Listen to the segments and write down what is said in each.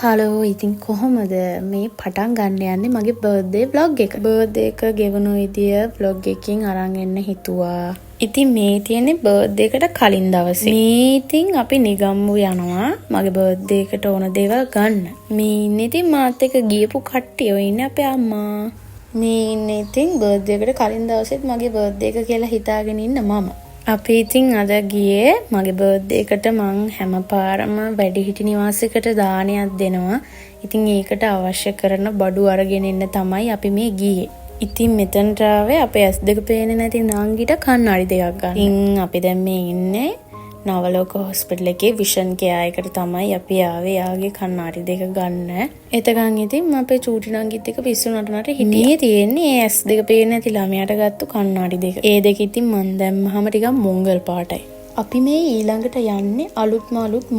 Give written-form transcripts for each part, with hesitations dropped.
Hello ඉතින් කොහොමද මේ පටන් ගන්න යන්නේ මගේ බර්ත්ඩේ vlog එක. බර්ත්ඩේ එක ගෙවන විදිය vlog එකකින් අරන් එන්න හිතුවා. ඉතින් මේ තියෙන්නේ බර්ත්ඩේ එකට කලින් දවසේ. මේ ඉතින් අපි නිගම්මු යනවා මගේ බර්ත්ඩේ එකට ඕන දේවල් ගන්න. මේ ඉන්නේ ඉතින් මාත් එක්ක ගියපු කට්ටිය. ඔය ඉන්නේ අපේ අම්මා. මේ ඉන්නේ ඉතින් බර්ත්ඩේ එකට කලින් දවසෙත් මගේ බර්ත්ඩේ එක කියලා හිතාගෙන ඉන්න මම. අපි ඉතින් අද ගියේ මගේ බර්ත්ඩේ එකට මං හැමපාරම වැඩිහිටි නිවාසයකට දානයක් දෙනවා. ඉතින් ඒකට අවශ්‍ය කරන බඩු අරගෙන එන්න තමයි අපි මේ ගියේ. ඉතින් මෙතනට ආවේ අපේ S2 පේන්නේ නැති නාංගිට කන්නඩි දෙකක් ගන්න. ඉතින් අපි දැන් මේ ඉන්නේ නවලෝක හොස්පිටල් එකේ විෂන් කෙයා එකට තමයි අපි ආවේ. යාගේ කන්නඩි දෙක ගන්න. එතකන් ඉතින් අපේ චූටි නංගිත් එක්ක පිස්සු නටනට හිටියේ. තියෙන්නේ ඒ S2 පේන්නේ නැති ළමයාට ගත්තු කන්නඩි දෙක. ඒ දෙක ඉතින් මන් දැම්මහම ටිකක් මොංගල් පාටයි. අපි මේ ඊළඟට යන්නේ අලුත්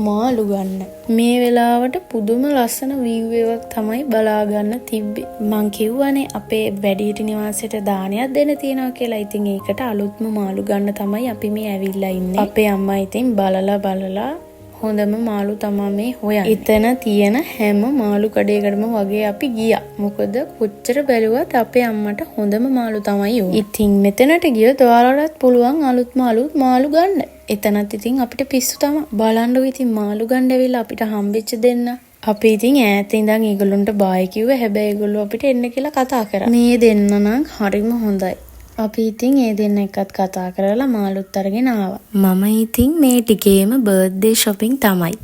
මාළු ගන්න. මේ වෙලාවට පුදුම ලස්සන view එකක් තමයි බලා ගන්න තිබ්බේ. මං කිව්වනේ අපේ වැඩිහිටි නිවාසයට දානයක් දෙන්න තියෙනවා කියලා. ඉතින් ඒකට අලුත්ම මාළු ගන්න තමයි අපි මේ ඇවිල්ලා ඉන්නේ. අපේ අම්මා ඉතින් බලලා හොඳම මාළු තමයි මේ හොයන්නේ. එතන තියෙන හැම මාළු කඩේකටම වගේ අපි ගියා. මොකද කොච්චර බැලුවත් අපේ අම්මට හොඳම මාළු තමයි ඕන. ඉතින් මෙතනට ගියොත් ඔයාලටත් පුළුවන් අලුත් මාළු ගන්න. එතනත් ඉතින් අපිට පිස්සු තමයි. බලන්නකො ඉතින් මාළු ගන්න ඇවිල්ලා අපිට හම්බෙච්ච දෙන්න. අපි ඉතින් ඈත ඉඳන් ඒගොල්ලන්ට බායි කිව්වා. හැබැයි ඒගොල්ලෝ අපිට එන්න කියලා කතා කරා. මේ දෙන්න නම් හරිම හොඳයි. අපි ඉතින් ඒ දෙන්න එක්කත් කතා කරලා මාළුත් අරගෙන ආවා. මම ඉතින් මේ ටිකේම බර්ත්ඩේ shopping තමයි.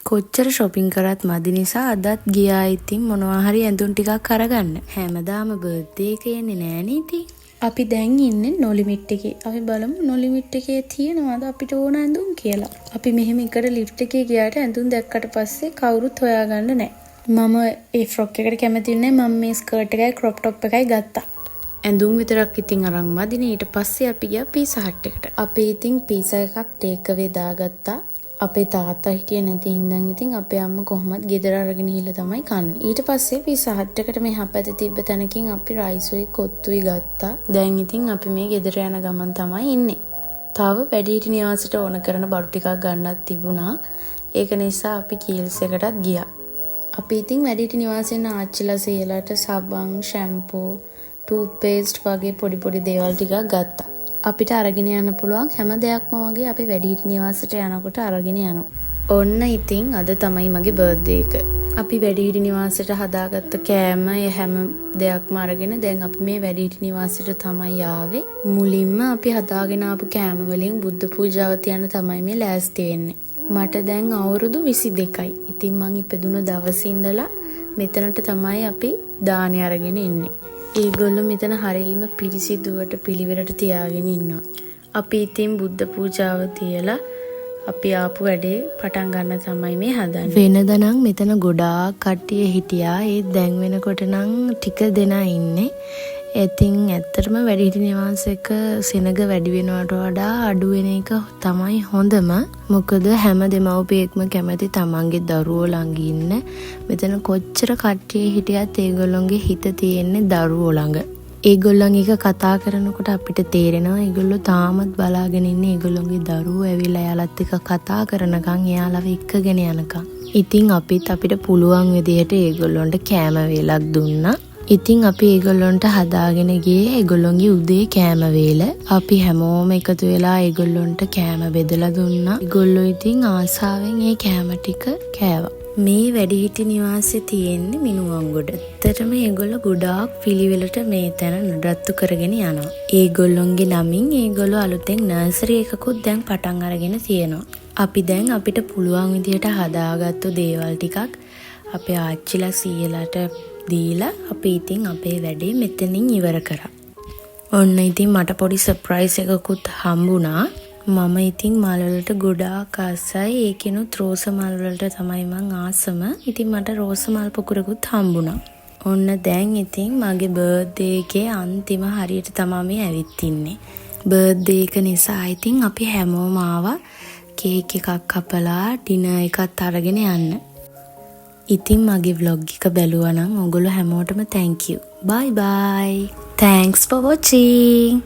කොච්චර shopping කරත් මදි නිසා අදත් ගියා ඉතින් මොනවා හරි ඇඳුම් ටිකක් අරගන්න. හැමදාම බර්ත්ඩේ එක එන්නේ නෑනේ ඉතින්. අපි දැන් ඉන්නේ නොලිමිට් එකේ. අපි බලමු නොලිමිට් එකේ තියෙනවද අපිට ඕන ඇඳුම් කියලා. අපි මෙහෙම එකට ලිෆ්ට් එකේ ගියාට ඇඳුම් දැක්කට පස්සේ කවුරුත් හොයාගන්න නෑ. මම ඒ ෆ්‍රොක් එකට කැමති නෑ. මම මේ ස්කර්ට් එකයි ක්‍රොප් টොප් එකයි ගත්තා. ඇඳුම් විතරක් ඉතින් අරන් මදිනේ. ඊට පස්සේ අපි ගියා පීසා හට් එකට. අපි ඉතින් පීසා එකක් ටේක් අවේ දාගත්තා. අපේ තාත්තා හිටියේ නැති හින්දා ඉතින් අපේ අම්මා කොහොමද ගෙදර අරගෙන ගිහලා තමයි කන්නේ. ඊට පස්සේ පීසා හට් එකට මෙහා පැත්තේ තිබ්බ තැනකින් අපි රයිසුයි කොත්තුයි ගත්තා. දැන් ඉතින් අපි මේ ගෙදර යන ගමන් තමයි ඉන්නේ. තව වැඩිහිටි නිවාසයට ඕන කරන බඩු ටිකක් ගන්නත් තිබුණා. ඒක නිසා අපි කීල්ස් එකටත් ගියා. අපි ඉතින් වැඩිහිටි නිවාසයෙන් ආච්චිලා සීලාට සබන්, ෂැම්පූ, ටූත්පේස්ට් වගේ පොඩි දේවල් ටිකක් ගත්තා. අපිට අරගෙන යන්න පුළුවන් හැම දෙයක්ම වගේ අපි වැඩිහිටි නිවාසයට යනකොට අරගෙන යනවා. ඔන්න ඉතින් අද තමයි මගේ බර්ත්ඩේ එක. අපි වැඩිහිටි නිවාසයට හදාගත්ත කෑම හැම දෙයක්ම අරගෙන දැන් අපි මේ වැඩිහිටි නිවාසයට තමයි ආවේ. මුලින්ම අපි හදාගෙන ආපු කෑම වලින් බුද්ධ පූජාව තියන්න තමයි මේ ලෑස්ති වෙන්නේ. මට දැන් අවුරුදු 22යි. ඉතින් මං ඉපදුන දවසේ ඉඳලා මෙතනට තමයි අපි දානේ අරගෙන එන්නේ. ඒගොල්ලෝ මෙතන හරියම පිරිසිදුවට පිළිවෙලට තියාගෙන ඉන්නවා. අපි ඉතින් බුද්ධ පූජාව තියලා අපි ආපු වැඩේ පටන් ගන්න තමයි මේ හදන්නේ. වෙනදා නම් මෙතන ගොඩාක් කට්ටිය හිටියා. ඒ දැන් වෙනකොට නම් ටික දෙනා ඉන්නේ. ඉතින් ඇත්තටම වැඩිහිටි නිවාසයක සෙනග වැඩි වෙනවට වඩා අඩු වෙන එක තමයි හොඳම. මොකද හැම දෙමව්පියෙක්ම කැමති තමන්ගේ දරුවෝ ළඟ ඉන්න. මෙතන කොච්චර කට්ටිය හිටියත් ඒගොල්ලොන්ගේ හිත තියෙන්නේ දරුවෝ ළඟ. ඒගොල්ලන් එක කතා කරනකොට අපිට තේරෙනවා ඒගොල්ලෝ තාමත් බලාගෙන ඉන්නේ ඒගොල්ලොන්ගේ දරුවෝ ඇවිල්ලා එයාලත් එක්ක කතා කරනකම් එයාලව එක්කගෙන යනකම්. ඉතින් අපිට පුළුවන් විදිහට ඒගොල්ලොන්ට කෑම වේලක් දුන්නා. ඉතින් අපි ඒගොල්ලොන්ට හදාගෙන ගියේ ඒගොල්ලොන්ගේ උදේ කෑම වේල. අපි හැමෝම එකතු වෙලා ඒගොල්ලොන්ට කෑම බෙදලා දුන්නා. ඒගොල්ලෝ ඉතින් ආසාවෙන් ඒ කෑම ටික කෑවා. මේ වැඩිහිටි නිවාසේ තියෙන්නේ මිනුවන්ගොඩ. ඇත්තටම ඒගොල්ලෝ ගොඩාක් පිළිවෙලට මේ තැන නඩත්තු කරගෙන යනවා. ඒගොල්ලොන්ගේ නමින් ඒගොල්ලෝ අලුතෙන් නර්සරි එකකුත් දැන් පටන් අරගෙන තියෙනවා. අපි දැන් අපිට පුළුවන් විදිහට හදාගත්තු දේවල් ටිකක් අපේ ආච්චිලා සීයලාට දීලා අපි ඉතින් අපේ වැඩේ මෙතනින් ඉවර කරා. ඔන්න ඉතින් මට පොඩි සර්ප්‍රයිස් එකකුත් හම්බුණා. මම ඉතින් මල් වලට ගොඩාක් ආසයි. ඒකිනුත් රෝස මල් වලට තමයි මං ආසම. ඉතින් මට රෝස මල් පොකුරකුත් හම්බුණා. ඔන්න දැන් ඉතින් මගේ බර්ත්ඩේ එකේ අන්තිම හරියට තමයි මේ ඇවිත් ඉන්නේ. බර්ත්ඩේ එක නිසා ඉතින් අපි හැමෝම ආවා කේක් එකක් කපලා ඩිනර් එකත් අරගෙන යන්න. ඉතින් මගේ vlog එක බැලුවා නම් ඔයගොල්ලෝ හැමෝටම thank you. Bye bye. Thanks for watching.